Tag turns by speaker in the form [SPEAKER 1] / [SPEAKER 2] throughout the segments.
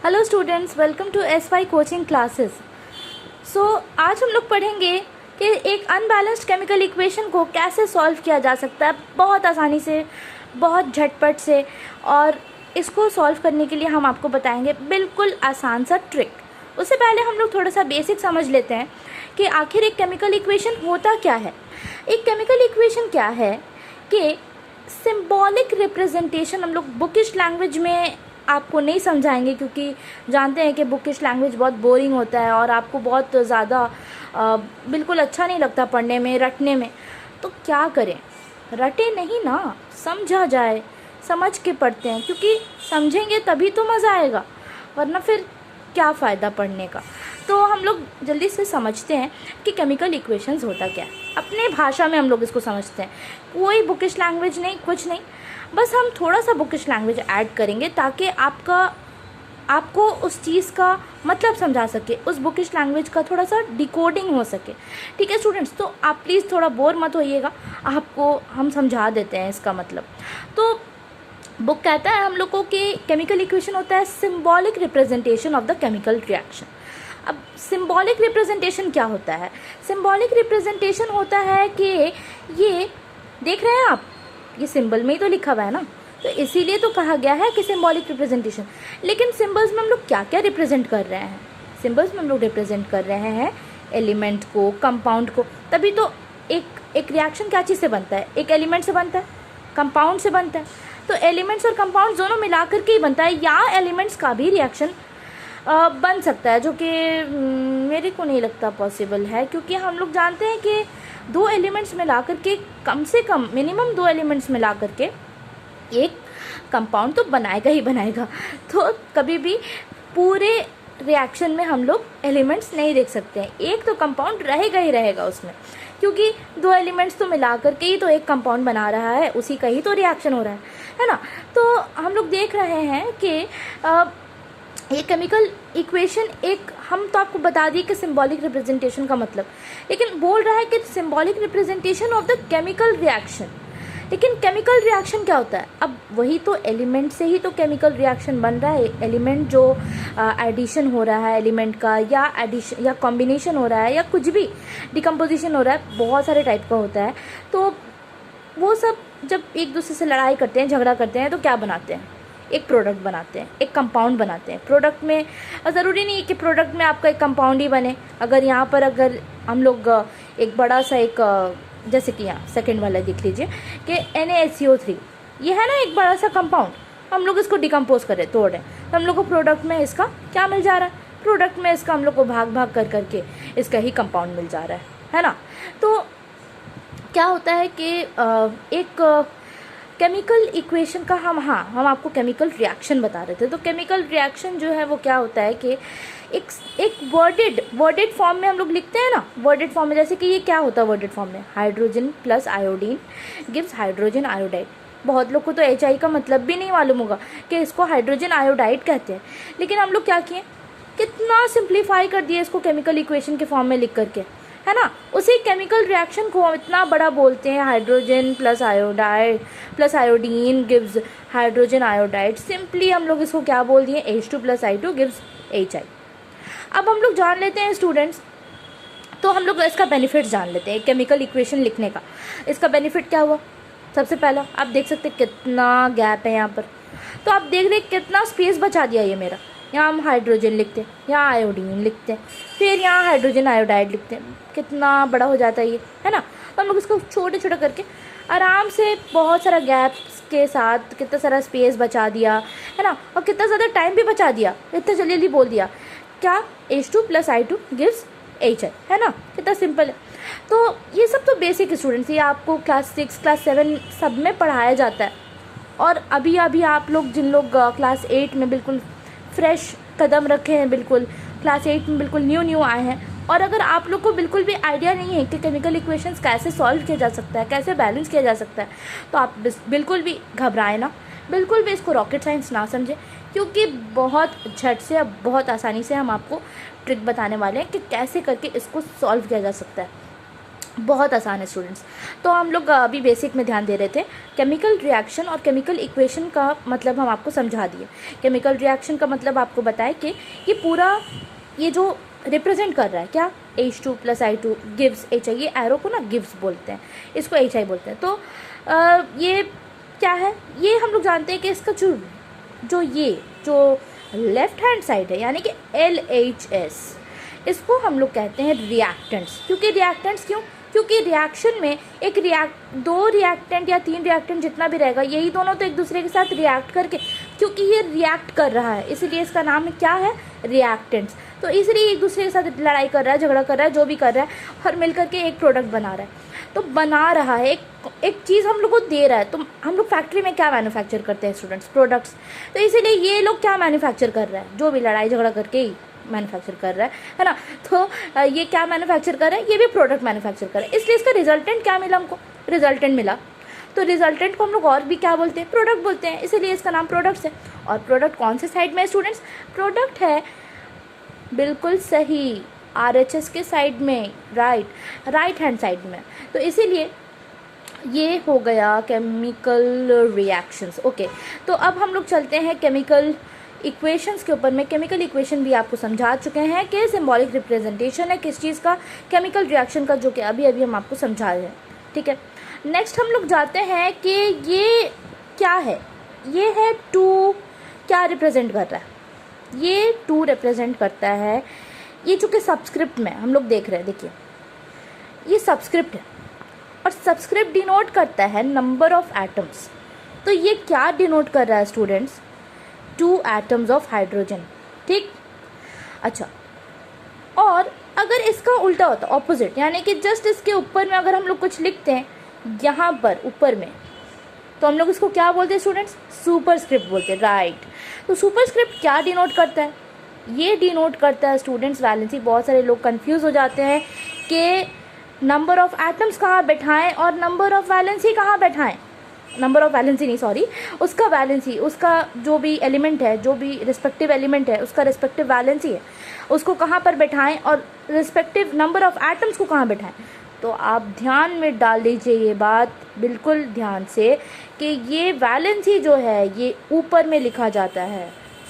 [SPEAKER 1] Hello students, welcome to SY coaching classes. आज हम लोग पढ़ेंगे कि एक अनबैलेंस्ड केमिकल इक्वेशन को कैसे सॉल्व किया जा सकता है बहुत आसानी से, बहुत झटपट से। और इसको सॉल्व करने के लिए हम आपको बताएंगे बिल्कुल आसान सा ट्रिक। उससे पहले हम लोग थोड़ा सा बेसिक समझ लेते हैं कि आखिर एक केमिकल इक्वेशन होता क्या है। एक केमिकल इक्वेशन क्या है कि सिंबॉलिक रिप्रेजेंटेशन, हम लोग बुकिश लैंग्वेज में आपको नहीं समझाएंगे क्योंकि जानते हैं कि बुकिश लैंग्वेज बहुत बोरिंग होता है और आपको बहुत ज़्यादा बिल्कुल अच्छा नहीं लगता पढ़ने में, रटने में। तो क्या करें, रटे नहीं ना, समझा जाए, समझ के पढ़ते हैं क्योंकि समझेंगे तभी तो मज़ा आएगा, वरना फिर क्या फ़ायदा पढ़ने का। तो हम लोग जल्दी से समझते हैं कि केमिकल इक्वेशंस होता क्या है। अपने भाषा में हम लोग इसको समझते हैं, कोई बुकिश लैंग्वेज नहीं, कुछ नहीं। बस हम थोड़ा सा बुकिश लैंग्वेज ऐड करेंगे ताकि आपको उस चीज़ का मतलब समझा सके, उस बुकिश लैंग्वेज का थोड़ा सा डिकोडिंग हो सके। ठीक है स्टूडेंट्स, तो आप प्लीज़ थोड़ा बोर मत होइएगा, आपको हम समझा देते हैं इसका मतलब। तो बुक कहता है हम लोग को कि केमिकल इक्वेशन होता है symbolic representation of the chemical reaction. अब सिंबॉलिक रिप्रेजेंटेशन क्या होता है? सिंबॉलिक रिप्रेजेंटेशन होता है कि ये देख रहे हैं आप, ये सिंबल में ही तो लिखा हुआ है ना, तो इसीलिए तो कहा गया है कि सिंबॉलिक रिप्रेजेंटेशन। लेकिन सिंबल्स में हम लोग क्या क्या रिप्रेजेंट कर रहे हैं? सिंबल्स में हम लोग रिप्रेजेंट कर रहे हैं एलिमेंट को, कंपाउंड को। तभी तो एक रिएक्शन क्या चीज़ से बनता है? एक एलिमेंट से बनता है, कंपाउंड से बनता है। तो एलिमेंट्स और कंपाउंड दोनों मिला करके ही बनता है, या एलिमेंट्स का भी रिएक्शन बन सकता है, जो कि मेरे को नहीं लगता पॉसिबल है, क्योंकि हम लोग जानते हैं कि दो एलिमेंट्स मिला करके, कम से कम मिनिमम दो एलिमेंट्स मिला करके एक कंपाउंड तो बनाएगा ही बनाएगा। तो कभी भी पूरे रिएक्शन में हम लोग एलिमेंट्स नहीं देख सकते हैं, एक तो कंपाउंड रहेगा ही रहेगा उसमें, क्योंकि दो एलिमेंट्स तो मिला करके ही तो एक कंपाउंड बना रहा है, उसी का ही तो रिएक्शन हो रहा है ना। तो हम लोग देख रहे हैं कि ये केमिकल इक्वेशन एक, हम तो आपको बता दिए कि सिंबॉलिक रिप्रेजेंटेशन का मतलब, लेकिन बोल रहा है कि symbolic representation of the chemical reaction. लेकिन केमिकल रिएक्शन क्या होता है? अब वही तो एलिमेंट से ही तो केमिकल रिएक्शन बन रहा है। एलिमेंट जो एडिशन हो रहा है एलिमेंट का, या एडिशन या कॉम्बिनेशन हो रहा है, या कुछ भी डिकम्पोजिशन हो रहा है, बहुत सारे टाइप का होता है। तो वो सब जब एक दूसरे से लड़ाई करते हैं, झगड़ा करते हैं, तो क्या बनाते हैं? एक प्रोडक्ट बनाते हैं, एक कंपाउंड बनाते हैं। प्रोडक्ट में ज़रूरी नहीं है कि प्रोडक्ट में आपका एक कंपाउंड ही बने। अगर यहाँ पर अगर हम लोग एक बड़ा सा एक, जैसे कि यहाँ सेकंड वाला देख लीजिए कि NaHCO3, ये है ना एक बड़ा सा कंपाउंड, हम लोग इसको डिकम्पोज करें, तोड़ें, तो हम लोग को प्रोडक्ट में इसका क्या मिल जा रहा है? प्रोडक्ट में इसका हम लोग को भाग भाग कर करके इसका ही कंपाउंड मिल जा रहा है ना। तो क्या होता है कि एक केमिकल इक्वेशन का हम आपको केमिकल रिएक्शन बता रहे थे। तो केमिकल रिएक्शन जो है वो क्या होता है कि एक वर्डेड फॉर्म में हम लोग लिखते हैं ना, वर्डेड फॉर्म में। जैसे कि ये क्या होता है वर्डेड फॉर्म में? Hydrogen plus iodine gives hydrogen iodide. बहुत लोग को तो HI का मतलब भी नहीं मालूम होगा कि इसको हाइड्रोजन आयोडाइड कहते हैं। लेकिन हम लोग क्या किए, कितना सिंप्लीफाई कर दिया इसको केमिकल इक्वेशन के फॉर्म में लिख करके, है ना। उसी केमिकल रिएक्शन को इतना बड़ा बोलते हैं, hydrogen plus iodide plus iodine gives hydrogen iodide. Simply हम लोग इसको क्या बोल दिए? H2 plus I2 gives HI। अब हम लोग जान लेते हैं स्टूडेंट्स, तो हम लोग इसका बेनिफिट जान लेते हैं केमिकल इक्वेशन लिखने का। इसका बेनिफिट क्या हुआ? सबसे पहला आप देख सकते हैं कितना गैप है यहाँ पर, तो आप देख रहे कितना स्पेस बचा दिया ये मेरा। यहाँ हम हाइड्रोजन लिखते हैं, यहाँ आयोडीन लिखते हैं, फिर यहाँ हाइड्रोजन आयोडाइड लिखते हैं, कितना बड़ा हो जाता है ये, है ना। तो हम लोग इसको छोटे छोटे करके आराम से बहुत सारा गैप्स के साथ कितना सारा स्पेस बचा दिया, है ना, और कितना ज़्यादा टाइम भी बचा दिया, इतना जल्दी जल्दी बोल दिया क्या? H2 plus I2 gives HI, है ना। कितना सिंपल है। तो ये सब तो बेसिक स्टूडेंट्स, ये आपको क्लास 6 क्लास 7 सब में पढ़ाया जाता है। और अभी अभी आप लोग जिन लोग क्लास 8 में बिल्कुल फ्रेश कदम रखे हैं, बिल्कुल क्लास 8 में बिल्कुल न्यू आए हैं, और अगर आप लोग को बिल्कुल भी आइडिया नहीं है कि केमिकल इक्वेशंस कैसे सॉल्व किया जा सकता है, कैसे बैलेंस किया जा सकता है, तो आप बिल्कुल भी घबराएं ना, बिल्कुल भी इसको रॉकेट साइंस ना समझें, क्योंकि बहुत झट से, बहुत आसानी से हम आपको ट्रिक बताने वाले हैं कि कैसे करके इसको सॉल्व किया जा सकता है। बहुत आसान है स्टूडेंट्स। तो हम लोग अभी बेसिक में ध्यान दे रहे थे। केमिकल रिएक्शन और केमिकल इक्वेशन का मतलब हम आपको समझा दिए। केमिकल रिएक्शन का मतलब आपको बताए कि ये पूरा ये जो रिप्रेजेंट कर रहा है क्या, H2 + I2 गिव्स HI, ये एरो को ना गिव्स बोलते हैं, इसको HI बोलते हैं। तो ये क्या है, ये हम लोग जानते हैं कि इसका जो लेफ्ट हैंड साइड है यानी कि LHS, इसको हम लोग कहते हैं रिएक्टेंट्स। क्योंकि रिएक्शन में दो रिएक्टेंट या 3 रिएक्टेंट जितना भी रहेगा, यही दोनों तो एक दूसरे के साथ रिएक्ट करके, क्योंकि ये रिएक्ट कर रहा है इसलिए इसका नाम क्या है, रिएक्टेंट्स। तो इसलिए एक दूसरे के साथ लड़ाई कर रहा है, झगड़ा कर रहा है, जो भी कर रहा है, और मिलकर के एक प्रोडक्ट बना रहा है। तो बना रहा है एक चीज़ हम लोग को दे रहा है। तो हम लोग फैक्ट्री में क्या मैन्युफैक्चर करते हैं स्टूडेंट्स, प्रोडक्ट्स। तो इसीलिए ये लोग क्या मैन्युफैक्चर कर रहा है, जो भी लड़ाई झगड़ा करके ही मैन्युफैक्चर कर रहा है ना। तो ये क्या मैन्युफैक्चर कर रहा है, ये भी प्रोडक्ट मैन्युफैक्चर कर रहा है। इसलिए इसका रिजल्टेंट क्या मिला, हमको रिजल्टेंट मिला। तो रिजल्टेंट को हम लोग और भी क्या बोलते हैं, प्रोडक्ट बोलते हैं, इसीलिए इसका नाम प्रोडक्ट्स है। और प्रोडक्ट कौन से साइड में है स्टूडेंट्स, प्रोडक्ट है बिल्कुल सही RHS के साइड में, राइट हैंड साइड में। तो इसीलिए ये हो गया केमिकल रिएक्शंस। ओके, तो अब हम लोग चलते हैं केमिकल इक्वेशंस के ऊपर में। केमिकल इक्वेशन भी आपको समझा चुके हैं कि सिंबॉलिक रिप्रेजेंटेशन है किस चीज़ का, केमिकल रिएक्शन का, जो कि अभी हम आपको समझा रहे हैं। ठीक है, नेक्स्ट हम लोग जाते हैं कि ये क्या है, ये है 2, क्या रिप्रेजेंट कर रहा है, ये 2 रिप्रेजेंट करता है। ये चूँकि सबस्क्रिप्ट में हम लोग देख रहे हैं, देखिए ये सबस्क्रिप्ट है और सबस्क्रिप्ट डिनोट करता है नंबर ऑफ एटम्स। तो ये क्या डिनोट कर रहा है स्टूडेंट्स, 2 एटम्स ऑफ हाइड्रोजन। ठीक, अच्छा, और अगर इसका उल्टा होता, ऑपोजिट, यानी कि जस्ट इसके ऊपर में अगर हम लोग कुछ लिखते हैं यहाँ पर ऊपर में, तो हम लोग इसको क्या बोलते हैं स्टूडेंट्स, सुपरस्क्रिप्ट बोलते हैं, राइट। तो सुपरस्क्रिप्ट क्या डिनोट करता है, ये डिनोट करता है स्टूडेंट्स वैलेंसी। बहुत सारे लोग कंफ्यूज हो जाते हैं कि नंबर ऑफ एटम्स कहाँ बैठाएं और नंबर ऑफ वैलेंसी कहाँ बैठाएं, नंबर ऑफ वैलेंसी नहीं, सॉरी, उसका वैलेंसी, उसका जो भी एलिमेंट है, जो भी रिस्पेक्टिव एलिमेंट है, उसका रिस्पेक्टिव वैलेंसी है, उसको कहाँ पर बैठाएं और रिस्पेक्टिव नंबर ऑफ एटम्स को कहाँ बैठाएं। तो आप ध्यान में डाल दीजिए ये बात बिल्कुल ध्यान से कि ये वैलेंसी जो है ये ऊपर में लिखा जाता है,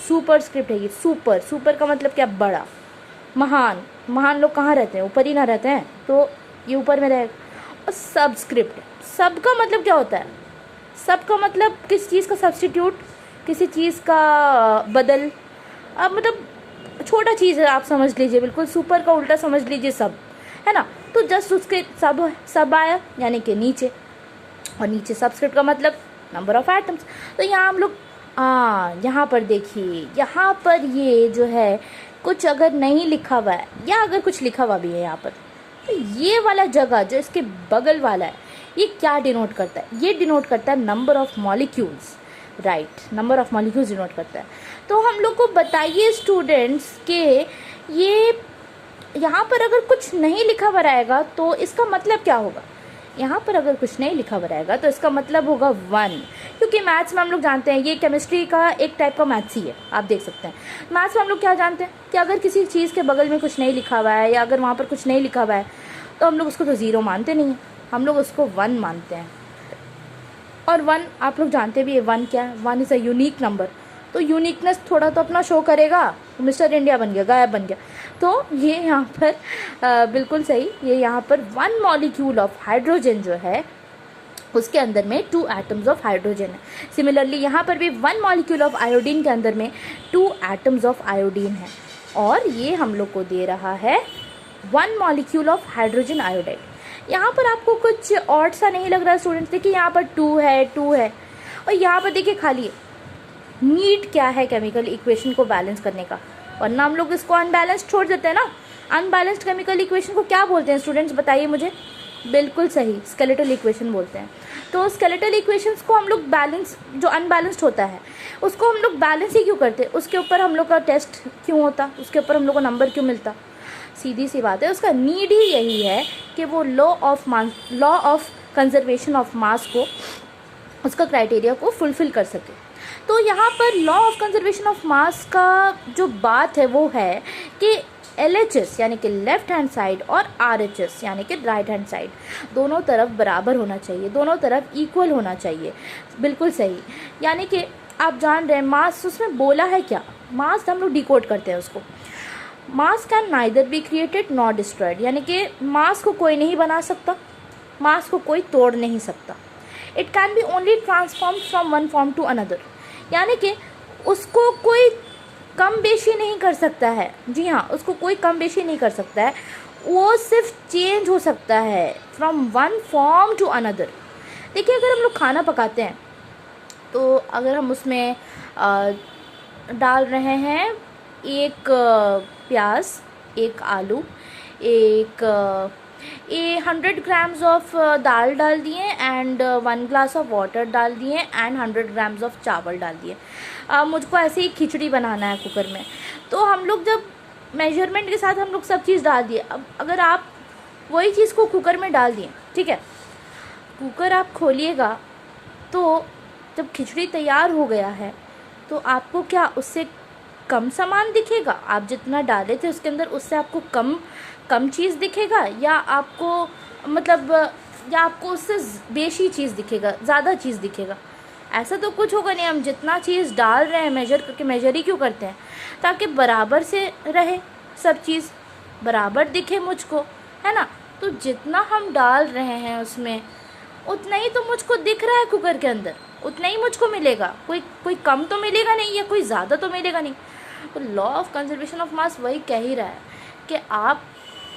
[SPEAKER 1] सुपरस्क्रिप्ट है ये। सुपर का मतलब क्या, बड़ा, महान लोग कहाँ रहते हैं, ऊपर ही ना रहते हैं, तो ये ऊपर में रहेगा। और सबस्क्रिप्ट, सब का मतलब क्या होता है, सब का मतलब किस चीज़ का सब्स्टिट्यूट, किसी चीज़ का बदल, अब मतलब छोटा चीज़ है, आप समझ लीजिए, बिल्कुल सुपर का उल्टा समझ लीजिए, सब है ना। तो जस्ट उसके सब आया यानी कि नीचे, और नीचे सबस्क्रिप्ट का मतलब नंबर ऑफ एटम्स। तो यहाँ हम लोग यहाँ पर देखिए, यहाँ पर ये जो है कुछ अगर नहीं लिखा हुआ है या अगर कुछ लिखा हुआ भी है यहाँ पर, तो ये वाला जगह जो इसके बगल वाला है, ये क्या डिनोट करता है, ये डिनोट करता है number of molecules, right, number of molecules denote करता है। तो हम लोग को बताइए स्टूडेंट्स के ये यहाँ पर अगर कुछ नहीं लिखा हुआ रहेगा तो इसका मतलब क्या होगा, यहाँ पर अगर कुछ नहीं लिखा हुआ रहेगा तो इसका मतलब होगा 1, क्योंकि मैथ्स में हम लोग जानते हैं, ये केमिस्ट्री का एक टाइप का मैथ्स ही है, आप देख सकते हैं। मैथ्स में हम लोग क्या जानते हैं कि अगर किसी चीज़ के बगल में कुछ नहीं लिखा हुआ है या अगर वहाँ पर कुछ नहीं लिखा हुआ है तो हम लोग उसको तो 0 मानते नहीं हैं, हम लोग उसको 1 मानते हैं। और 1 आप लोग जानते भी है 1 क्या है, 1 इज़ अ यूनिक नंबर। तो यूनिकनेस थोड़ा तो अपना शो करेगा, तो मिस्टर इंडिया बन गया, गायब बन गया। तो ये यहाँ पर बिल्कुल सही, ये यहाँ पर 1 मॉलिक्यूल ऑफ हाइड्रोजन जो है उसके अंदर में 2 एटम्स ऑफ हाइड्रोजन है। सिमिलरली यहाँ पर भी 1 मॉलिक्यूल ऑफ आयोडीन के अंदर में 2 एटम्स ऑफ आयोडीन है, और ये हम लोग को दे रहा है 1 मॉलिक्यूल ऑफ हाइड्रोजन आयोडाइड। यहाँ पर आपको कुछ ऑड सा नहीं लग रहा है स्टूडेंट्स, देखिए यहाँ पर 2 है और यहाँ पर देखिए खाली है। नीड क्या है केमिकल इक्वेशन को बैलेंस करने का, वरना हम लोग इसको अनबैलेंस्ड छोड़ देते हैं ना। अनबैलेंस्ड केमिकल इक्वेशन को क्या बोलते हैं स्टूडेंट्स, बताइए मुझे। बिल्कुल सही, स्केलेटल इक्वेशन बोलते हैं। तो स्केलेटल इक्वेशंस को हम लोग बैलेंस, जो अनबैलेंस्ड होता है उसको हम लोग बैलेंस ही क्यों करते, उसके ऊपर हम लोग का टेस्ट क्यों होता, उसके ऊपर हम लोग को नंबर क्यों मिलता, सीधी सी बात है, उसका नीड ही यही है कि वो law of conservation of mass को, उसका क्राइटेरिया को फुलफिल कर सके। तो यहाँ पर law of conservation of mass का जो बात है वो है कि LHS यानी कि लेफ्ट हैंड साइड और RHS यानी कि राइट हैंड साइड, दोनों तरफ बराबर होना चाहिए, दोनों तरफ इक्वल होना चाहिए। बिल्कुल सही। यानी कि आप जान रहे हैं मास उसमें बोला है क्या, मास हम लोग डिकोड करते हैं उसको। मास can neither be created not destroyed, यानी कि मास को कोई नहीं बना सकता, मास को कोई तोड़ नहीं सकता। It can be only transform from one form to another, यानी कि उसको कोई कम बेशी नहीं कर सकता है। जी हाँ, उसको कोई कम बेशी नहीं कर सकता है, वो सिर्फ चेंज हो सकता है from one form to another. देखिए अगर हम लोग खाना पकाते हैं तो अगर हम उसमें डाल रहे हैं एक प्याज, एक आलू, एक 100 ग्राम्स ऑफ दाल डाल दिए एंड 1 ग्लास ऑफ वाटर डाल दिए एंड 100 ग्राम्स ऑफ चावल डाल दिए। मुझको ऐसे ही खिचड़ी बनाना है कुकर में, तो हम लोग जब मेजरमेंट के साथ हम लोग सब चीज़ डाल दिए। अब अगर आप वही चीज़ को कुकर में डाल दिए, ठीक है, कुकर आप खोलिएगा तो जब खिचड़ी तैयार हो गया है तो आपको क्या उससे कम सामान दिखेगा? आप जितना डाले थे उसके अंदर उससे आपको कम चीज़ दिखेगा, या आपको मतलब या आपको उससे बेशी चीज़ दिखेगा, ज़्यादा चीज़ दिखेगा? ऐसा तो कुछ होगा नहीं। हम जितना चीज़ डाल रहे हैं मेजर करके, मेजर ही क्यों करते हैं? ताकि बराबर से रहे, सब चीज़ बराबर दिखे मुझको, है ना। तो जितना हम डाल रहे हैं उसमें उतना ही तो मुझको दिख रहा है कुकर के अंदर, उतना ही मुझको मिलेगा। कोई कम तो मिलेगा नहीं या कोई ज़्यादा तो मिलेगा नहीं। तो law of conservation of mass वही कह ही रहा है कि आप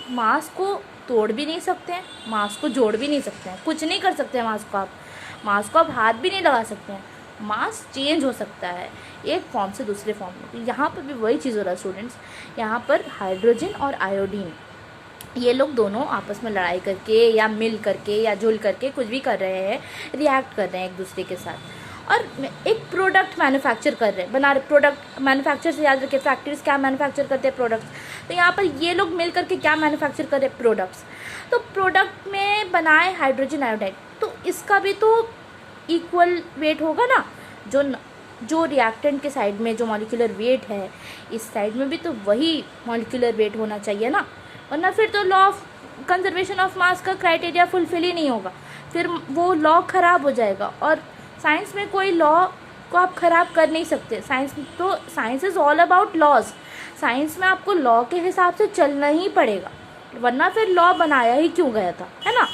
[SPEAKER 1] मास को तोड़ भी नहीं सकते हैं, मास को जोड़ भी नहीं सकते हैं, कुछ नहीं कर सकते हैं मास को आप हाथ भी नहीं लगा सकते हैं। मास चेंज हो सकता है एक फॉर्म से दूसरे फॉर्म में। तो यहाँ पर भी वही चीज़ हो रहा है स्टूडेंट्स। यहाँ पर हाइड्रोजन और आयोडीन ये लोग दोनों आपस में लड़ाई करके या मिल करके या जुल करके कुछ भी कर रहे हैं, रिएक्ट कर रहे हैं एक दूसरे के साथ और एक प्रोडक्ट मैन्युफैक्चर कर रहे हैं, बना रहे। प्रोडक्ट मैन्युफैक्चर से याद रखिए, फैक्ट्रीज क्या मैन्युफैक्चर करते हैं? प्रोडक्ट्स। तो यहाँ पर ये लोग मिल करके क्या मैन्युफैक्चर कर रहे हैं? प्रोडक्ट्स। तो प्रोडक्ट में बनाए हाइड्रोजन आयोडाइड, तो इसका भी तो इक्वल वेट होगा ना। जो रिएक्टेंट के साइड में जो मॉलिक्यूलर वेट है, इस साइड में भी तो वही मॉलिक्यूलर वेट होना चाहिए ना, वरना फिर तो law of conservation of mass का क्राइटेरिया फुलफिल ही नहीं होगा, फिर वो लॉ ख़राब हो जाएगा। और साइंस में कोई लॉ को आप ख़राब कर नहीं सकते। Science is all about laws. Science में आपको लॉ के हिसाब से चलना ही पड़ेगा, वरना फिर लॉ बनाया ही क्यों गया था, है ना।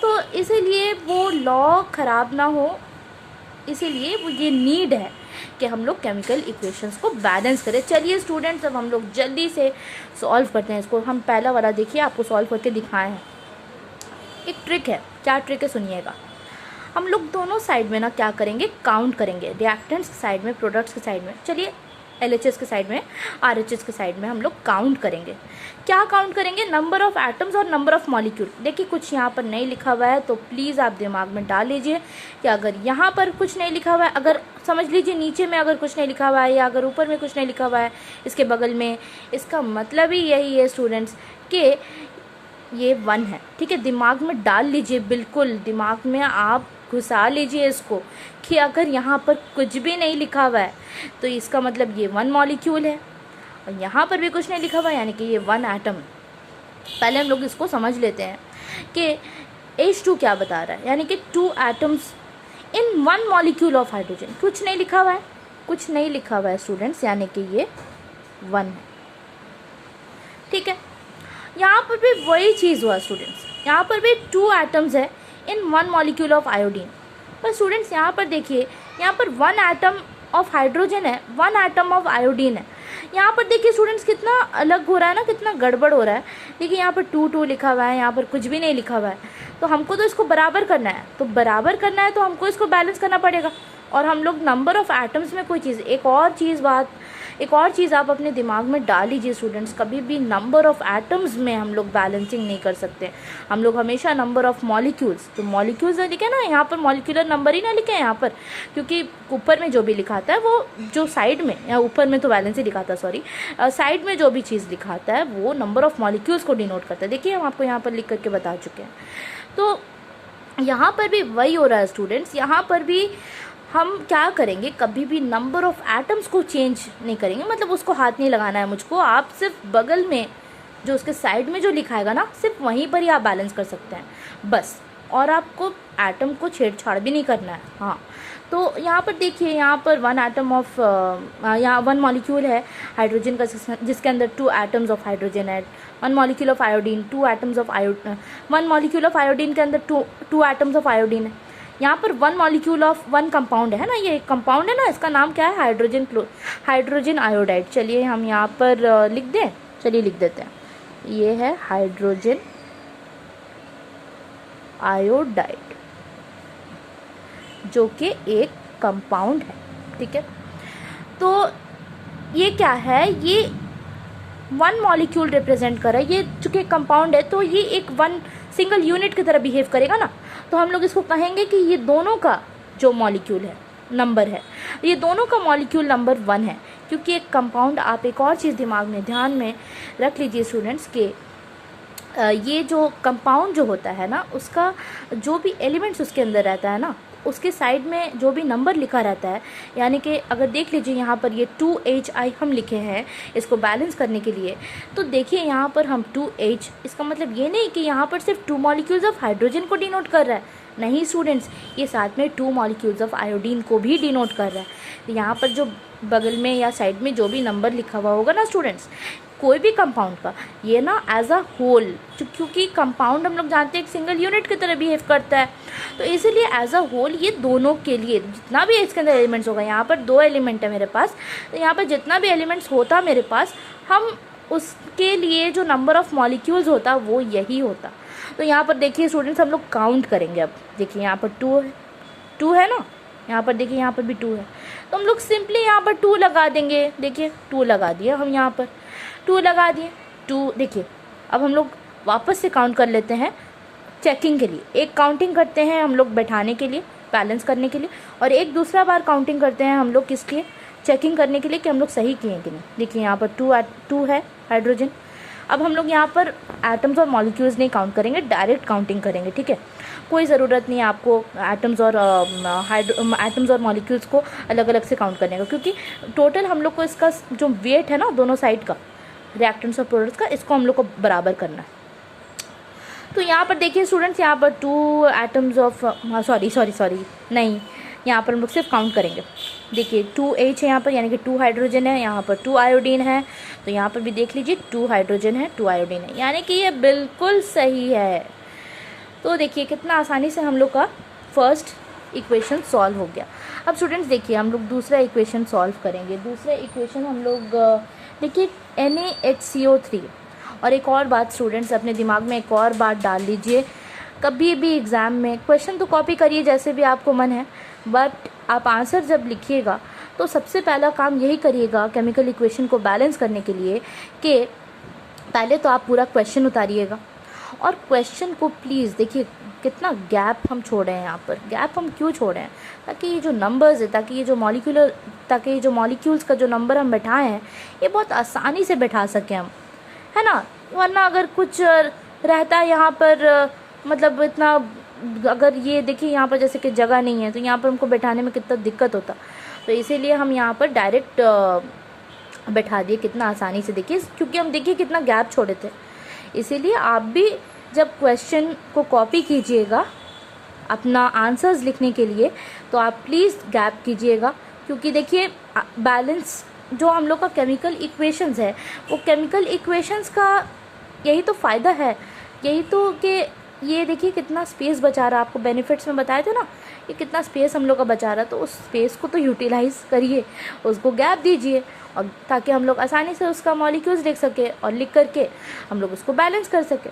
[SPEAKER 1] तो इसीलिए वो लॉ ख़राब ना हो, इसीलिए वो ये नीड है कि हम लोग केमिकल इक्वेशंस को बैलेंस करें। चलिए स्टूडेंट्स, अब हम लोग जल्दी से सॉल्व करते हैं इसको। हम पहला वाला देखिए, आपको सॉल्व करके दिखाए हैं। एक ट्रिक है, क्या ट्रिक है सुनिएगा। हम लोग दोनों साइड में ना क्या करेंगे, काउंट करेंगे। रिएक्टेंट्स के साइड में, प्रोडक्ट्स के साइड में, चलिए LHS के साइड में, RHS के साइड में हम लोग काउंट करेंगे। क्या काउंट करेंगे? नंबर ऑफ़ एटम्स और नंबर ऑफ़ मॉलिक्यूल। देखिए कुछ यहाँ पर नहीं लिखा हुआ है तो प्लीज़ आप दिमाग में डाल लीजिए कि अगर यहाँ पर कुछ नहीं लिखा हुआ है, अगर समझ लीजिए नीचे में अगर कुछ नहीं लिखा हुआ है या अगर ऊपर में कुछ नहीं लिखा हुआ है इसके बगल में, इसका मतलब ही यही है स्टूडेंट्स कि ये 1 है। ठीक है, दिमाग में डाल लीजिए, बिल्कुल दिमाग में आप घुसा लीजिए इसको कि अगर यहाँ पर कुछ भी नहीं लिखा हुआ है तो इसका मतलब ये 1 मॉलिक्यूल है, और यहाँ पर भी कुछ नहीं लिखा हुआ है यानी कि ये 1 एटम। पहले हम लोग इसको समझ लेते हैं कि H2 क्या बता रहा है, यानी कि 2 atoms in 1 molecule of hydrogen. कुछ नहीं लिखा हुआ है, कुछ नहीं लिखा हुआ है स्टूडेंट्स, यानी कि ये 1 है। ठीक है, यहाँ पर भी वही चीज़ हुआ स्टूडेंट्स, यहाँ पर भी 2 एटम्स है इन 1 मॉलिक्यूल ऑफ आयोडीन। पर स्टूडेंट्स यहाँ पर देखिए, यहाँ पर 1 एटम ऑफ हाइड्रोजन है, 1 एटम ऑफ आयोडीन है। यहाँ पर देखिए स्टूडेंट्स कितना अलग हो रहा है ना, कितना गड़बड़ हो रहा है। देखिए यहाँ पर 2 लिखा हुआ है, यहाँ पर कुछ भी नहीं लिखा हुआ है। तो हमको तो इसको बराबर करना है, तो बराबर करना है तो हमको इसको बैलेंस करना पड़ेगा। और हम लोग नंबर ऑफ़ एटम्स में कोई चीज़, एक और चीज़ आप अपने दिमाग में डाल लीजिए स्टूडेंट्स, कभी भी नंबर ऑफ़ एटम्स में हम लोग बैलेंसिंग नहीं कर सकते। हम लोग हमेशा नंबर ऑफ़ मॉलिक्यूल्स, तो मॉलिक्यूल्स ना लिखे ना यहाँ पर, मॉलिक्यूलर नंबर ही ना लिखे यहाँ पर, क्योंकि ऊपर में जो भी लिखाता है वो जो साइड में, या ऊपर में तो बैलेंस ही लिखाता है, सॉरी, साइड में जो भी चीज़ लिखाता है वो नंबर ऑफ़ मॉलिक्यूल्स को डिनोट करता है। देखिए हम आपको यहाँ पर लिख करके बता चुके हैं। तो यहाँ पर भी वही हो रहा है स्टूडेंट्स, यहाँ पर भी हम क्या करेंगे, कभी भी नंबर ऑफ़ एटम्स को चेंज नहीं करेंगे, मतलब उसको हाथ नहीं लगाना है मुझको। आप सिर्फ बगल में जो उसके साइड में जो लिखाएगा ना, सिर्फ वहीं पर ही आप बैलेंस कर सकते हैं बस, और आपको एटम को छेड़छाड़ भी नहीं करना है। हाँ, तो यहाँ पर देखिए, यहाँ पर यहाँ 1 मॉलिक्यूल है हाइड्रोजन का, जिसके अंदर 2 एटम्स ऑफ हाइड्रोजन है। 1 molecule of iodine, 2 atoms of 1 molecule of iodine के अंदर 2 एटम्स ऑफ आयोडीन है। यहाँ पर 1 मॉलिक्यूल ऑफ 1 कंपाउंड है ना, ये एक कंपाउंड है ना, इसका नाम क्या है, हाइड्रोजन आयोडाइड। चलिए हम यहाँ पर लिख दें, चलिए लिख देते हैं, ये है हाइड्रोजन आयोडाइड, जो कि एक कंपाउंड है। ठीक है, तो ये क्या है, ये 1 मॉलिक्यूल रिप्रेजेंट कर रहा है। ये चूँकि कंपाउंड है तो ये एक 1 सिंगल यूनिट की तरह बिहेव करेगा ना, तो हम लोग इसको कहेंगे कि ये दोनों का जो मॉलिक्यूल है नंबर है, ये दोनों का मॉलिक्यूल नंबर 1 है। क्योंकि एक कंपाउंड, आप एक और चीज़ दिमाग में ध्यान में रख लीजिए स्टूडेंट्स के, ये जो कंपाउंड जो होता है ना, उसका जो भी एलिमेंट्स उसके अंदर रहता है ना, उसके साइड में जो भी नंबर लिखा रहता है, यानी कि अगर देख लीजिए यहाँ पर ये 2HI हम लिखे हैं इसको बैलेंस करने के लिए, तो देखिए यहाँ पर हम 2H, इसका मतलब ये नहीं कि यहाँ पर सिर्फ 2 मॉलिक्यूल्स ऑफ हाइड्रोजन को डिनोट कर रहा है, नहीं स्टूडेंट्स, ये साथ में 2 मॉलिक्यूल्स ऑफ आयोडीन को भी डिनोट कर रहा है। यहाँ पर जो बगल में या साइड में जो भी नंबर लिखा हुआ होगा ना स्टूडेंट्स, कोई भी कंपाउंड का, ये ना एज अ होल, क्योंकि कंपाउंड हम लोग जानते हैं एक सिंगल यूनिट की तरह बिहेव करता है, तो इसीलिए एज अ होल ये दोनों के लिए जितना भी इसके अंदर एलिमेंट्स होगा, यहाँ पर 2 एलिमेंट है मेरे पास, तो यहाँ पर जितना भी एलिमेंट्स होता मेरे पास, हम उसके लिए जो नंबर ऑफ मॉलिक्यूल्स होता वो यही होता। तो यहाँ पर देखिए स्टूडेंट्स, हम लोग काउंट करेंगे। अब देखिए यहाँ पर 2 है ना, यहाँ पर देखिए यहाँ पर भी 2 है, तो हम लोग सिंपली यहाँ पर 2 लगा देंगे। देखिए 2 लगा दिया हम, यहाँ पर 2 लगा दिए, 2। देखिए अब हम लोग वापस से काउंट कर लेते हैं चेकिंग के लिए। एक काउंटिंग करते हैं हम लोग बैठाने के लिए, बैलेंस करने के लिए, और एक दूसरा बार काउंटिंग करते हैं हम लोग किस लिए, चेकिंग करने के लिए कि हम लोग सही किए हैं कि नहीं। देखिए यहाँ पर 2 है हाइड्रोजन। अब हम लोग यहाँ पर एटम्स और मॉलिक्यूल्स नहीं काउंट करेंगे, डायरेक्ट काउंटिंग करेंगे। ठीक है, कोई ज़रूरत नहीं है आपको एटम्स और मॉलिक्यूल्स को अलग अलग से काउंट करने का, क्योंकि टोटल हम लोग को इसका जो वेट है ना दोनों साइड का, रिएक्टेंट्स और प्रोडक्ट्स का, इसको हम लोग को बराबर करना है। तो यहाँ पर देखिए स्टूडेंट्स, यहाँ पर 2 एटम्स ऑफ सॉरी नहीं, यहाँ पर हम लोग सिर्फ काउंट करेंगे। देखिए 2H है यहाँ पर, यानी कि 2 हाइड्रोजन है, यहाँ पर 2 आयोडीन है, तो यहाँ पर भी देख लीजिए 2 हाइड्रोजन है, 2 आयोडीन है, यानी कि ये बिल्कुल सही है। तो देखिए कितना आसानी से हम लोग का फर्स्ट इक्वेशन सॉल्व हो गया। अब स्टूडेंट्स देखिए हम लोग दूसरा इक्वेशन सॉल्व करेंगे। दूसरा इक्वेशन हम लोग देखिए NaHCO3। और एक और बात स्टूडेंट्स, अपने दिमाग में एक और बात डाल लीजिए, कभी भी एग्ज़ाम में क्वेश्चन तो कॉपी करिए जैसे भी आपको मन है, बट आप आंसर जब लिखिएगा तो सबसे पहला काम यही करिएगा केमिकल इक्वेशन को बैलेंस करने के लिए कि पहले तो आप पूरा क्वेश्चन उतारिएगा, और क्वेश्चन को प्लीज़ देखिए कितना गैप हम छोड़ रहे हैं यहाँ पर। गैप हम क्यों छोड़ रहे हैं? ताकि ये जो नंबर्स है, ताकि ये जो मॉलिक्यूल्स का जो नंबर हम बैठाए हैं ये बहुत आसानी से बैठा सकें हम, है ना। वरना अगर कुछ रहता है यहाँ पर, मतलब इतना, अगर ये देखिए यहाँ पर जैसे कि जगह नहीं है तो यहाँ पर हमको बैठाने में कितना दिक्कत होता, तो इसीलिए हम यहाँ पर डायरेक्ट बैठा दिए कितना आसानी से। देखिए क्योंकि हम देखिए कितना गैप छोड़े थे, इसीलिए आप भी जब क्वेश्चन को कॉपी कीजिएगा अपना आंसर्स लिखने के लिए तो आप प्लीज़ गैप कीजिएगा, क्योंकि देखिए बैलेंस जो हम लोग का केमिकल इक्वेशंस है, वो केमिकल इक्वेशंस का यही तो फ़ायदा है, यही तो कि ये देखिए कितना स्पेस बचा रहा है। आपको बेनिफिट्स में बताए थे ना, ये कितना स्पेस हम लोग का बचा रहा है, तो उस स्पेस को तो यूटिलाइज़ करिए, उसको गैप दीजिए, और ताकि हम लोग आसानी से उसका मॉलिक्यूल्स लिख सके और लिख करके हम लोग उसको बैलेंस कर सके।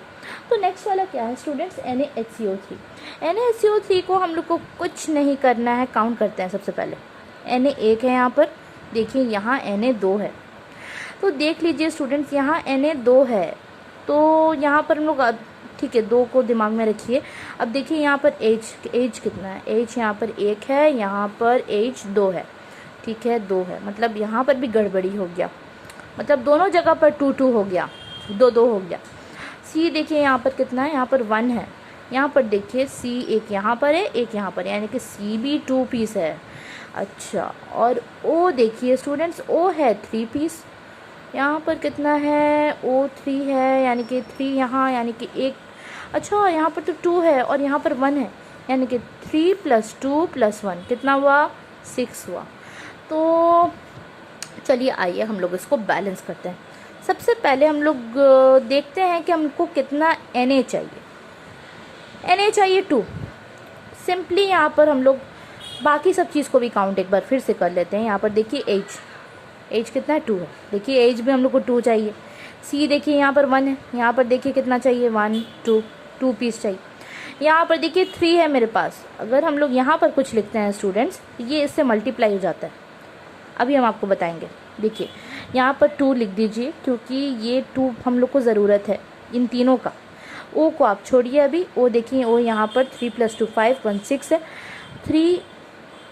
[SPEAKER 1] तो नेक्स्ट वाला क्या है स्टूडेंट्स? NaHCO3। NaHCO3 को हम लोग को कुछ नहीं करना है, काउंट करते हैं। सबसे पहले Na1 है यहाँ पर, देखिए यहाँ Na2 है, तो देख लीजिए स्टूडेंट्स यहाँ Na2 है, तो यहाँ पर हम लोग ठीक है 2 को दिमाग में रखिए। अब देखिए यहाँ पर H कितना है? H यहाँ पर 1 है, यहाँ पर H 2 है, ठीक है 2 है, मतलब यहाँ पर भी गड़बड़ी हो गया, मतलब दोनों जगह पर 2 हो गया, 2 हो गया। C देखिए यहाँ पर कितना है? यहाँ पर 1 है, यहाँ पर देखिए C एक यहाँ पर है, एक यहाँ पर, यानी कि C भी 2 पीस है। अच्छा, और O देखिए स्टूडेंट्स, O है 3 पीस, यहाँ पर कितना है, O3 है, यानी कि 3 यहाँ, यानी कि एक, अच्छा यहाँ पर तो 2 है और यहाँ पर 1 है, यानी कि 3 + 2 + 1 कितना हुआ, 6 हुआ। तो चलिए आइए हम लोग इसको बैलेंस करते हैं। सबसे पहले हम लोग देखते हैं कि हमको कितना Na चाहिए। Na चाहिए 2। सिंपली यहाँ पर हम लोग बाकी सब चीज़ को भी काउंट एक बार फिर से कर लेते हैं। यहाँ पर देखिए H कितना है, 2 है। देखिए H भी हम लोग को 2 चाहिए। C देखिए यहाँ पर 1 है। यहाँ पर देखिए कितना चाहिए, 1 2 पीस चाहिए। यहाँ पर देखिए 3 है मेरे पास। अगर हम लोग यहाँ पर कुछ लिखते हैं स्टूडेंट्स, ये इससे मल्टीप्लाई हो जाता है। अभी हम आपको बताएंगे। देखिए यहाँ पर 2 लिख दीजिए, क्योंकि ये 2 हम लोग को ज़रूरत है इन तीनों का। O को आप छोड़िए अभी। O देखिए, O यहाँ पर 3 + 2 5 1 6 है। 3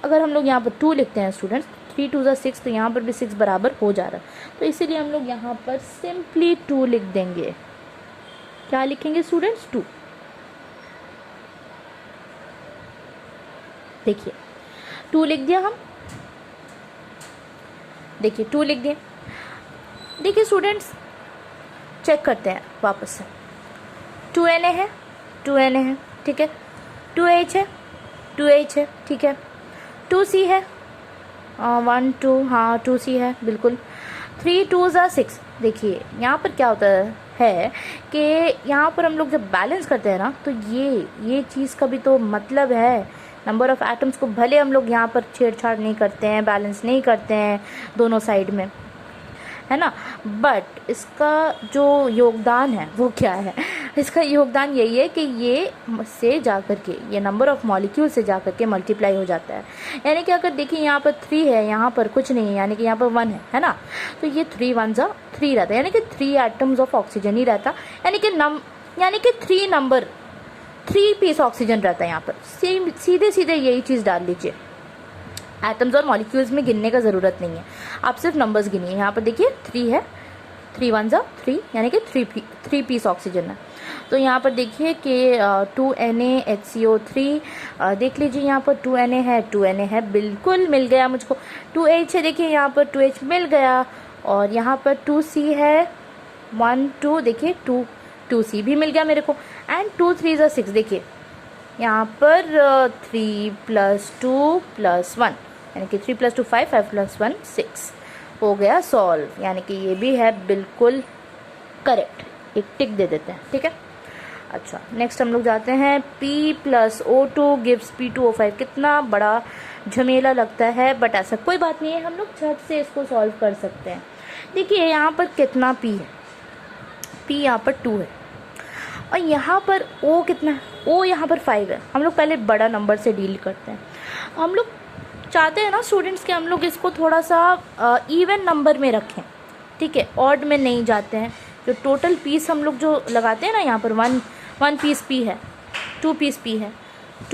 [SPEAKER 1] अगर हम लोग यहाँ पर 2 लिखते हैं स्टूडेंट्स, 3 2 6, तो यहाँ पर भी 6 बराबर हो जा रहा है। तो इसीलिए हम लोग यहाँ पर सिंपली 2 लिख देंगे। क्या लिखेंगे स्टूडेंट्स, 2। देखिए 2 लिख दिया हम। देखिए 2 लिख दिए। देखिए स्टूडेंट्स, चेक करते हैं वापस से। 2Na है, 2Na है, ठीक है। 2H है, 2H है, ठीक है। 2C है, 1 2, हाँ 2C है बिल्कुल। 3 2 6। देखिए यहाँ पर क्या होता है कि यहाँ पर हम लोग जब बैलेंस करते हैं ना, तो ये चीज़ का भी तो मतलब है। नंबर ऑफ़ एटम्स को भले हम लोग यहाँ पर छेड़छाड़ नहीं करते हैं, बैलेंस नहीं करते हैं दोनों साइड में, है ना, बट इसका जो योगदान है वो क्या है। इसका योगदान यही है कि ये से जाकर के, ये नंबर ऑफ़ मॉलिक्यूल से जाकर के मल्टीप्लाई हो जाता है। यानी कि अगर देखिए यहाँ पर 3 है, यहाँ पर कुछ नहीं है, यानी कि यहाँ पर 1 है ना, तो ये 3 1 3 रहता है, यानी कि 3 एटम्स ऑफ ऑक्सीजन ही रहता, यानी कि 3 पीस ऑक्सीजन रहता है यहाँ पर। सीधे यही चीज़ डाल लीजिए। एटम्स और मॉलिक्यूल्स में गिनने का ज़रूरत नहीं है, आप सिर्फ नंबर्स गिनिए। यहाँ पर देखिए 3 है, 3 1 3, यानी कि 3 पीस ऑक्सीजन है। तो यहाँ पर देखिए कि 2NaHCO3, देख लीजिए यहाँ पर 2Na है, बिल्कुल मिल गया मुझको। 2H है, देखिए यहाँ पर 2H मिल गया। और यहाँ पर 2C है, 1 2, देखिए 2C भी मिल गया मेरे को। एंड 2 3 6, देखिए यहाँ पर 3 + 2 + 1, यानी कि 3 + 2 5 5 + 1 6 हो गया सॉल्व। यानी कि ये भी है बिल्कुल करेक्ट, एक टिक दे देते हैं, ठीक है। अच्छा, नेक्स्ट हम लोग जाते हैं। P + O2 gives P2O5। कितना बड़ा झमेला लगता है, बट ऐसा कोई बात नहीं है, हम लोग झट से इसको सॉल्व कर सकते हैं। देखिए यहाँ पर कितना P है, P यहाँ पर 2 है, और यहाँ पर O कितना है, O यहाँ पर 5 है। हम लोग पहले बड़ा नंबर से डील करते हैं। हम लोग चाहते हैं ना स्टूडेंट्स कि हम लोग इसको थोड़ा सा इवन नंबर में रखें, ठीक है, ऑड में नहीं जाते हैं। जो टोटल पीस हम लोग जो लगाते हैं ना, यहाँ पर 1 पीस P है, 2 पीस P है,